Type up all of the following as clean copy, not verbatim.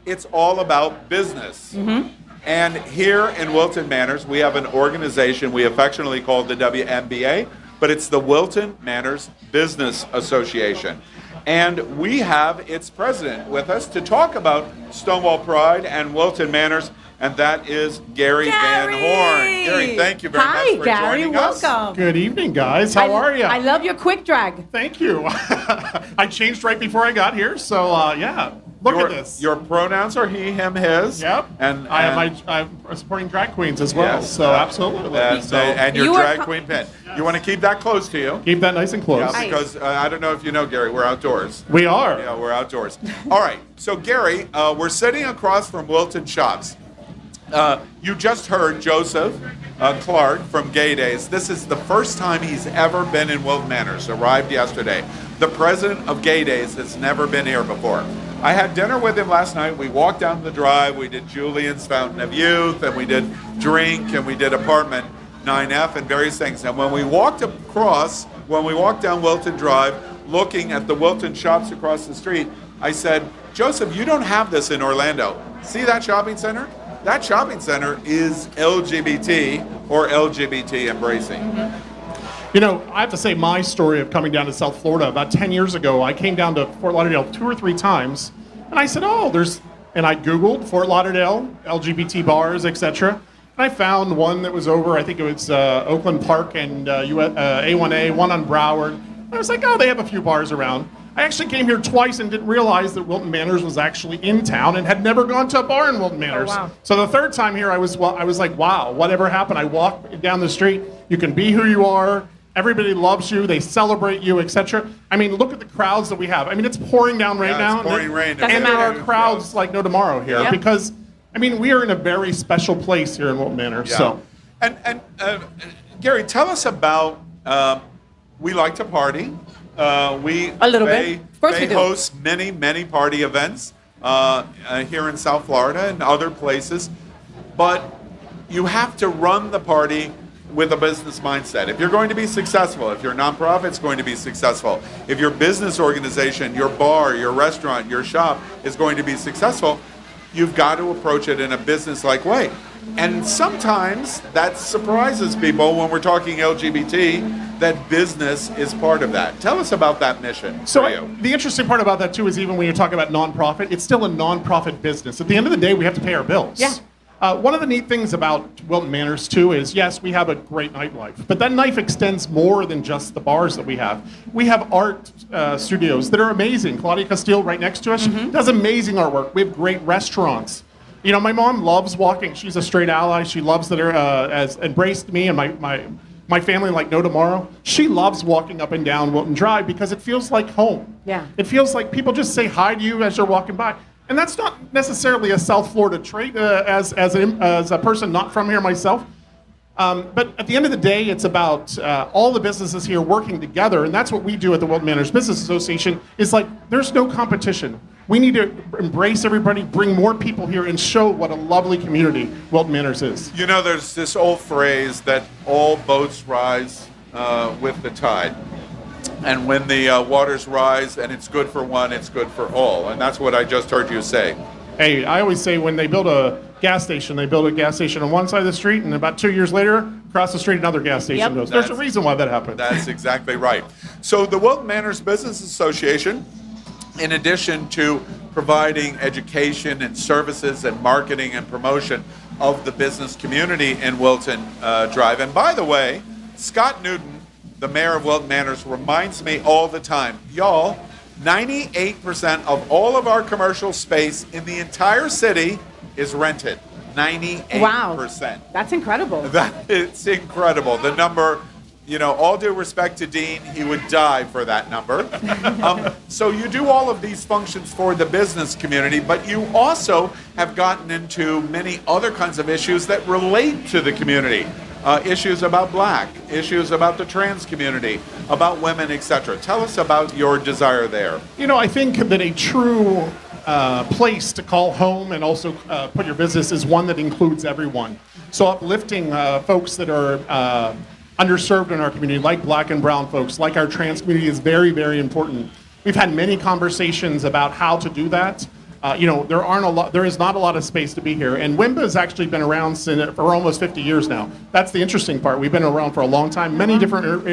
it's all about business. And here in Wilton Manors, we have an organization we affectionately call the WMBA, but it's the Wilton Manors Business Association. And we have its president with us to talk about Stonewall Pride and Wilton Manors, and that is Gary Van Horn. Gary, thank you very much for joining us. Hi, Gary, welcome. Good evening, guys. How are you? I love your quick drag. Thank you. I changed right before I got here, so yeah. Look at this. Your pronouns are he, him, his. Yep. And I'm supporting drag queens as well, yes, so absolutely. And your drag queen pin. Yes. You want to keep that close to you. Keep that nice and close. Yeah, because I don't know if you know, Gary, we're outdoors. We are. Yeah, we're outdoors. All right. So, Gary, we're sitting across from Wilton Shops. You just heard Joseph Clark from Gay Days. This is the first time he's ever been in Wilton Manors, arrived yesterday. The president of Gay Days has never been here before. I had dinner with him last night. We walked down the drive. We did Julian's Fountain of Youth, and we did Drink, and we did Apartment 9F, and various things. And when we walked down Wilton Drive, looking at the Wilton Shops across the street, I said, Joseph, you don't have this in Orlando. See that shopping center? That shopping center is LGBT or LGBT embracing. You know, I have to say my story of coming down to South Florida, about 10 years ago, I came down to Fort Lauderdale 2 or 3 times, and I said, and I Googled Fort Lauderdale, LGBT bars, etc. And I found one that was over, I think it was Oakland Park and A1A, one on Broward. And I was like, they have a few bars around. I actually came here twice and didn't realize that Wilton Manors was actually in town and had never gone to a bar in Wilton Manors. Oh, wow. So the third time here, I was like, wow, whatever happened? I walked down the street. You can be who you are. Everybody loves you. They celebrate you, etc. I mean, look at the crowds that we have. I mean, it's pouring down right now. It's pouring rain. And there are crowds like no tomorrow here because, I mean, we are in a very special place here in Wilton Manors. Yeah. So, and Gary, tell us about. We like to party. We a little bit. Of course we do. Host many party events here in South Florida and other places, but you have to run the party with a business mindset. If you're going to be successful, if your nonprofit's going to be successful, if your business organization, your bar, your restaurant, your shop is going to be successful, you've got to approach it in a business-like way. And sometimes that surprises people when we're talking LGBT, that business is part of that. Tell us about that mission for you. The interesting part about that too is even when you're talking about nonprofit, it's still a nonprofit business. At the end of the day, we have to pay our bills. Yeah. One of the neat things about Wilton Manors too is, yes, we have a great nightlife, but that knife extends more than just the bars that we have. We have art studios that are amazing. Claudia Castile right next to us does amazing artwork. We have great restaurants. You know, my mom loves walking. She's a straight ally. She loves that has embraced me and my family like no tomorrow. She loves walking up and down Wilton Drive because it feels like home. Yeah. It feels like people just say hi to you as you're walking by. And that's not necessarily a South Florida trait as a person not from here myself. But at the end of the day, it's about all the businesses here working together. And that's what we do at the Wilton Manors Business Association is like, there's no competition. We need to embrace everybody, bring more people here, and show what a lovely community Wilton Manors is. You know, there's this old phrase that all boats rise with the tide. And when the waters rise and it's good for one, it's good for all. And that's what I just heard you say. Hey, I always say when they build a gas station, they build a gas station on one side of the street, and about 2 years later, across the street, another gas station goes. There's a reason why that happened. That's exactly right. So the Wilton Manors Business Association, in addition to providing education and services and marketing and promotion of the business community in Wilton Drive. And by the way, Scott Newton, the mayor of Wilton Manors, reminds me all the time, y'all, 98% of all of our commercial space in the entire city is rented. 98%. Wow. That's incredible. It's incredible. The number, you know, all due respect to Dean, he would die for that number. So you do all of these functions for the business community, but you also have gotten into many other kinds of issues that relate to the community. Issues about black, issues about the trans community, about women, etc. Tell us about your desire there. You know, I think that a true place to call home and also put your business is one that includes everyone. So uplifting folks that are underserved in our community, like black and brown folks, like our trans community, is very, very important. We've had many conversations about how to do that. there is not a lot of space to be here. And WMBA has actually been around for almost 50 years now. That's the interesting part. We've been around for a long time, many different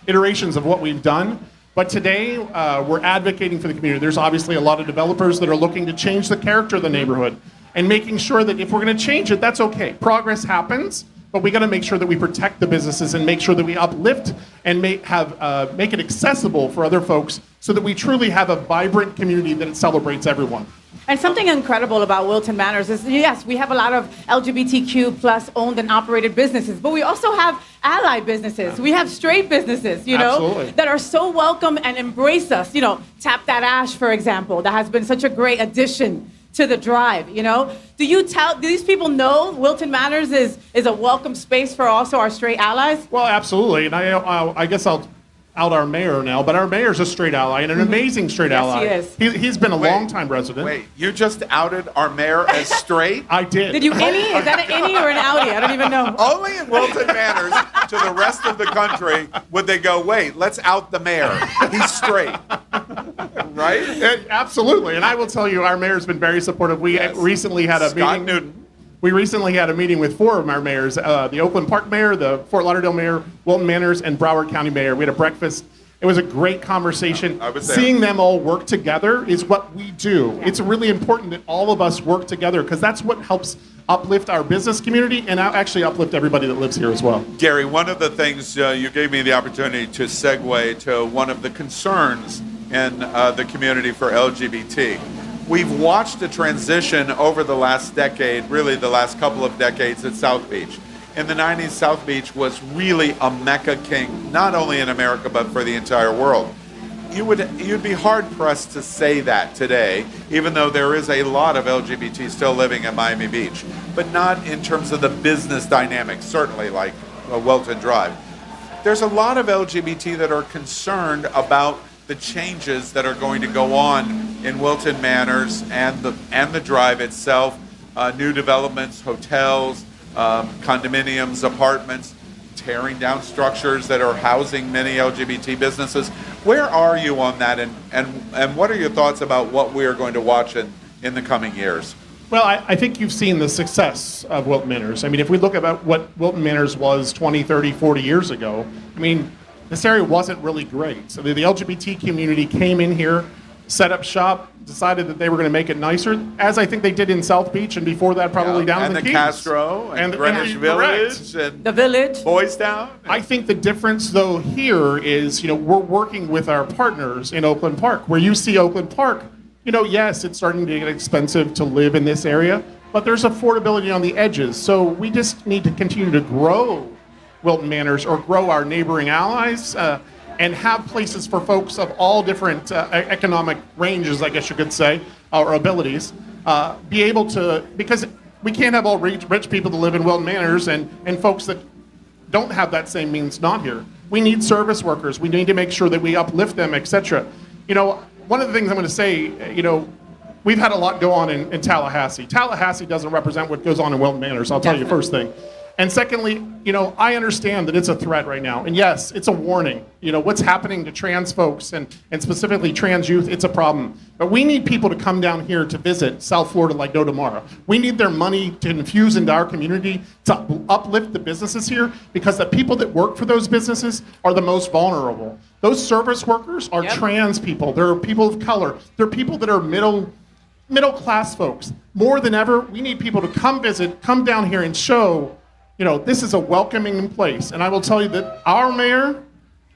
iterations of what we've done. But today, we're advocating for the community. There's obviously a lot of developers that are looking to change the character of the neighborhood and making sure that if we're going to change it, that's okay. Progress happens, but we got to make sure that we protect the businesses and make sure that we uplift and make it accessible for other folks so that we truly have a vibrant community that celebrates everyone. And something incredible about Wilton Manors is, yes, we have a lot of LGBTQ plus owned and operated businesses, but we also have ally businesses. We have straight businesses, Absolutely. that are so welcome and embrace us. Tap That Ash, for example, that has been such a great addition to the drive. Do these people know Wilton Manors is a welcome space for also our straight allies? Well, absolutely. And I guess I'll out our mayor now, but our mayor's a straight ally and an amazing straight ally. Yes, he is. He's been a long-time resident. Wait, you just outed our mayor as straight? I did. Did you innie? Is that an innie or an outie? I don't even know. Only in Wilton Manors to the rest of the country would they go, wait, let's out the mayor. He's straight. Right? Absolutely. And I will tell you, our mayor's been very supportive. We recently had a Scott meeting. Newton. We recently had a meeting with 4 of our mayors, the Oakland Park mayor, the Fort Lauderdale mayor, Wilton Manors, and Broward County mayor. We had a breakfast. It was a great conversation. I was there. Seeing them all work together is what we do. Yeah. It's really important that all of us work together because that's what helps uplift our business community and actually uplift everybody that lives here as well. Gary, one of the things you gave me the opportunity to segue to one of the concerns in the community for LGBT. We've watched a transition over the last decade, really the last couple of decades at South Beach. In the 90s, South Beach was really a Mecca king, not only in America, but for the entire world. You'd be hard-pressed to say that today, even though there is a lot of LGBT still living at Miami Beach, but not in terms of the business dynamics, certainly like Welton Drive. There's a lot of LGBT that are concerned about the changes that are going to go on in Wilton Manors and the drive itself, new developments, hotels, condominiums, apartments, tearing down structures that are housing many LGBT businesses. Where are you on that, and what are your thoughts about what we are going to watch in the coming years? Well, I think you've seen the success of Wilton Manors. I mean, if we look about what Wilton Manors was 20, 30, 40 years ago, I mean, this area wasn't really great. So the LGBT community came in here, set up shop, decided that they were going to make it nicer, as I think they did in South Beach, and before that probably down in the Keys. Castro, and Greenwich Village, and the Village, Boys Town. I think the difference, though, here is, we're working with our partners in Oakland Park. Where you see Oakland Park, yes, it's starting to get expensive to live in this area, but there's affordability on the edges. So we just need to continue to grow Wilton Manors or grow our neighboring allies and have places for folks of all different economic ranges, I guess you could say, or abilities, be able to, because we can't have all rich people to live in Wilton Manors and folks that don't have that same means not here. We need service workers. We need to make sure that we uplift them, etc. One of the things I'm going to say, we've had a lot go on in Tallahassee. Tallahassee doesn't represent what goes on in Wilton Manors, I'll tell you first thing. And secondly, I understand that it's a threat right now. And yes, it's a warning. What's happening to trans folks and specifically trans youth, it's a problem. But we need people to come down here to visit South Florida like no tomorrow. We need their money to infuse into our community to uplift the businesses here because the people that work for those businesses are the most vulnerable. Those service workers are trans people. They're people of color. They're people that are middle class folks. More than ever, we need people to come visit, come down here and show this is a welcoming place. And I will tell you that our mayor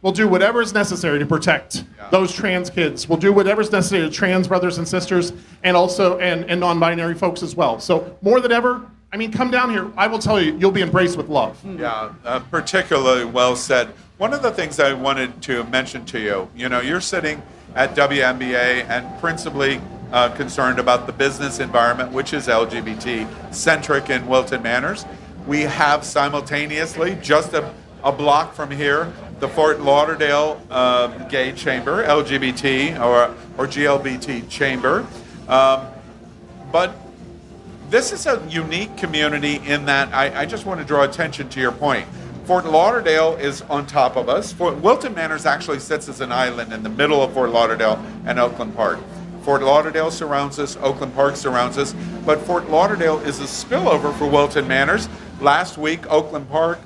will do whatever is necessary to protect those trans kids. We'll do whatever is necessary to trans brothers and sisters and also and non-binary folks as well. So more than ever, come down here. I will tell you, you'll be embraced with love. Yeah, particularly well said. One of the things I wanted to mention to you, you're sitting at WMBA and principally concerned about the business environment, which is LGBT-centric in Wilton Manors. We have simultaneously, just a block from here, the Fort Lauderdale Gay Chamber, LGBT or GLBT Chamber. But this is a unique community in that I just want to draw attention to your point. Fort Lauderdale is on top of us. Wilton Manors actually sits as an island in the middle of Fort Lauderdale and Oakland Park. Fort Lauderdale surrounds us, Oakland Park surrounds us, but Fort Lauderdale is a spillover for Wilton Manors. Last week, Oakland Park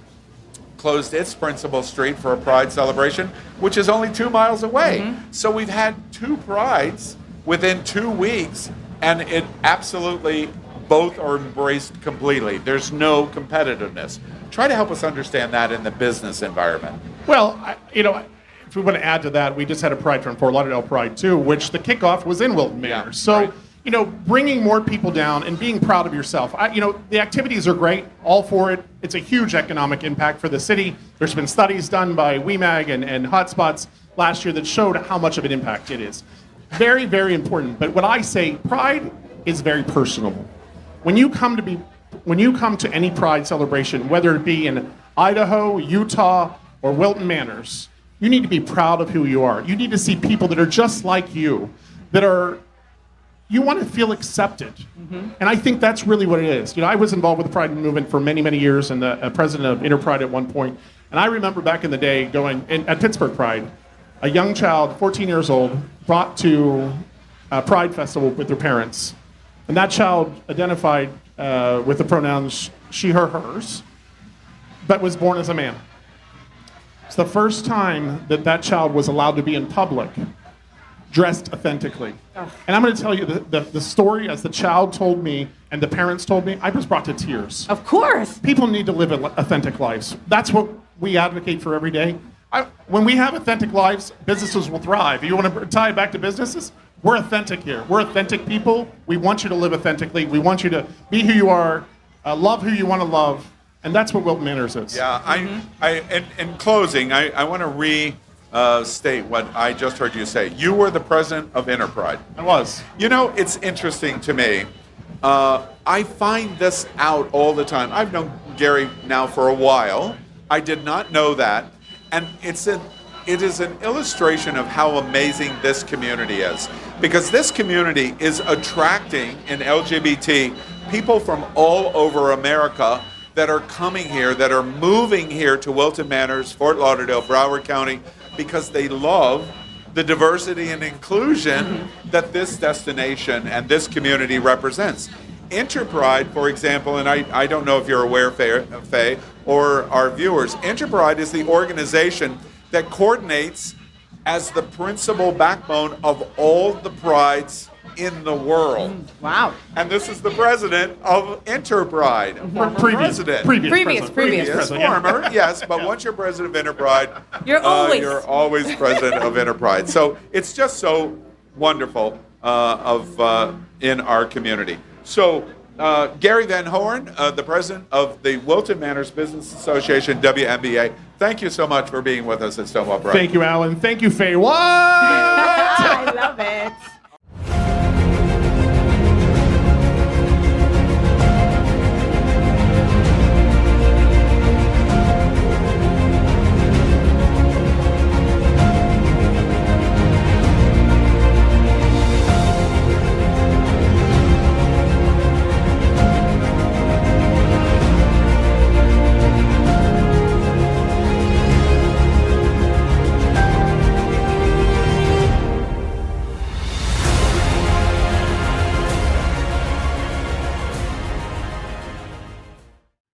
closed its principal street for a Pride celebration, which is only 2 miles away. So we've had 2 Prides within 2 weeks, and it absolutely, both are embraced completely. There's no competitiveness. Try to help us understand that in the business environment. Well, if we want to add to that, we just had a Pride from Fort Lauderdale Pride too, which the kickoff was in Wilton Manors. So, right. Bringing more people down and being proud of yourself. The activities are great, all for it. It's a huge economic impact for the city. There's been studies done by WMAG and Hotspots last year that showed how much of an impact it is. Very, very important. But what I say, Pride is very personal. When you come to any Pride celebration, whether it be in Idaho, Utah, or Wilton Manors, you need to be proud of who you are. You need to see people that are just like you, you want to feel accepted. And I think that's really what it is. I was involved with the Pride movement for many, many years and the president of Interpride at one point. And I remember back in the day at Pittsburgh Pride, a young child, 14 years old, brought to a Pride festival with their parents. And that child identified with the pronouns she, her, hers, but was born as a man. It's the first time that child was allowed to be in public, dressed authentically. And I'm going to tell you the story as the child told me and the parents told me, I was brought to tears. Of course. People need to live authentic lives. That's what we advocate for every day. When we have authentic lives, businesses will thrive. You want to tie it back to businesses? We're authentic here. We're authentic people. We want you to live authentically. We want you to be who you are, love who you want to love, and that's what Wilton Manors is. Yeah, in closing, I want to restate what I just heard you say. You were the president of Interpride. I was. It's interesting to me. I find this out all the time. I've known Gary now for a while. I did not know that. And it is an illustration of how amazing this community is. Because this community is attracting in LGBT people from all over America that are coming here, that are moving here to Wilton Manors, Fort Lauderdale, Broward County, because they love the diversity and inclusion that this destination and this community represents. Interpride, for example, and I don't know if you're aware, Faye, or our viewers, Interpride is the organization that coordinates as the principal backbone of all the prides in the world. Wow. And this is the president of Interpride. Previous President. Former, yes, but once you're president of Interpride, you're always president of Interpride. So it's just so wonderful in our community. So Gary Van Horn, the president of the Wilton Manors Business Association, WMBA, thank you so much for being with us at Stonewall Pride. Thank you, Alan. Thank you, Faye. What? I love it.